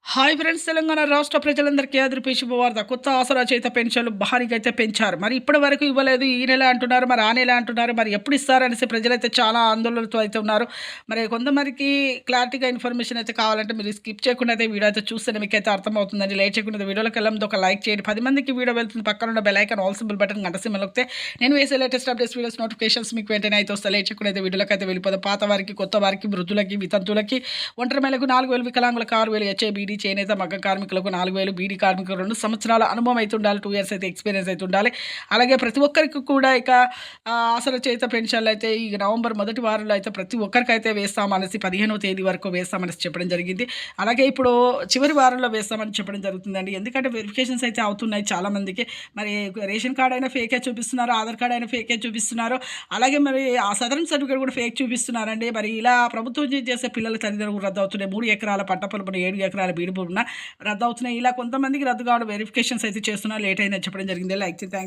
Hi friends! Telangana రాష్ట్ర ప్రజలందరికీ అదిరిపే శుభవార్త. కొత్త ఆసరా చేత పెన్షన్లు భారీగైతే పెంచారు. మరి ఇప్పటి వరకు ఇవ్వలేదు. ఈ నెల అంటున్నారు, మరి ఆ నెల అంటున్నారు. మరి ఎప్పుడు ఇస్తారనేసి ప్రజలైతే చాలా ఆందోళనతో అయితే ఉన్నారు. మరి కొంతమందికి క్లారిటీగా ఇన్ఫర్మేషన్ అయితే కావాలంటే మీరు స్కిప్ చేయకుండా అయితే వీడియో అయితే చూస్తేనే మీకైతే అర్థమవుతుందండి. లేట్ చేయకుండా వీడియోలోకి వెళ్ళడం ఒక లైక్ చేయండి. 10 మందికి వీడియో వెళ్తుంది. పక్కన ఉన్న bell icon all symbol button గంట సింబల్ నొక్కితే నేను వేసే లేటెస్ట్ అప్డేట్స్ వీడియోస్ నోటిఫికేషన్స్ మీకు వెంటనే అయితే వస్తాయి. లేట్ చేయకుండా అయితే వీడియోలోకి అయితే వెళ్ళిపోదాం. పాత వారికి, కొత్త వారికి, వృద్ధులకి, వితంతువులకి, ఒంటరి మహిళలకు 4,000, వికలాంగులకు 6,000, హెచ్ఐబీడీ, చేనేత, మగ్గం కార్మికులకు 4,000, బీడీ కార్మికులకు 2 సంవత్సరాల అనుభవం అయితే ఉండాలి. 2 ఇయర్స్ అయితే ఎక్స్పీరియన్స్ అయితే ఉండాలి. అలాగే ప్రతి ఒక్కరికి కూడా ఇక ఆసరా చేత పెన్షన్లు అయితే ఈ నవంబర్ మొదటి వారంలో అయితే ప్రతి ఒక్కరికైతే వేస్తామనేసి 15వ తేదీ వరకు వేస్తామనేసి చెప్పడం జరిగింది. అలాగే ఇప్పుడు చివరి వారంలో వేస్తామని చెప్పడం జరుగుతుందండి. ఎందుకంటే వెరిఫికేషన్స్ అయితే అవుతున్నాయి చాలామందికి. మరి రేషన్ కార్డ్ అయినా ఫేకే చూపిస్తున్నారు, ఆధార్ కార్డ్ అయినా ఫేకే చూపిస్తున్నారు. అలాగే మరి ఆ సదరన్ సర్టిఫికేట్ కూడా ఫేక్ చూపిస్తున్నారండి. మరి ఇలా ప్రభుత్వం చేసే పిల్లల తల్లిదండ్రులు రద్దు అవుతున్నాయి. 3 ఎకరాల పంట పొలమున 7 ఎకరాల బీడు భూమున రద్దు అవుతున్నాయి. ఇలా కొంతమందికి రద్దు కావడం వెరిఫికేషన్స్ అయితే చేస్తున్నారు. లేట్ అయిందని చెప్పడం జరిగింది. లైక్ చేయండి. థాంక్స్.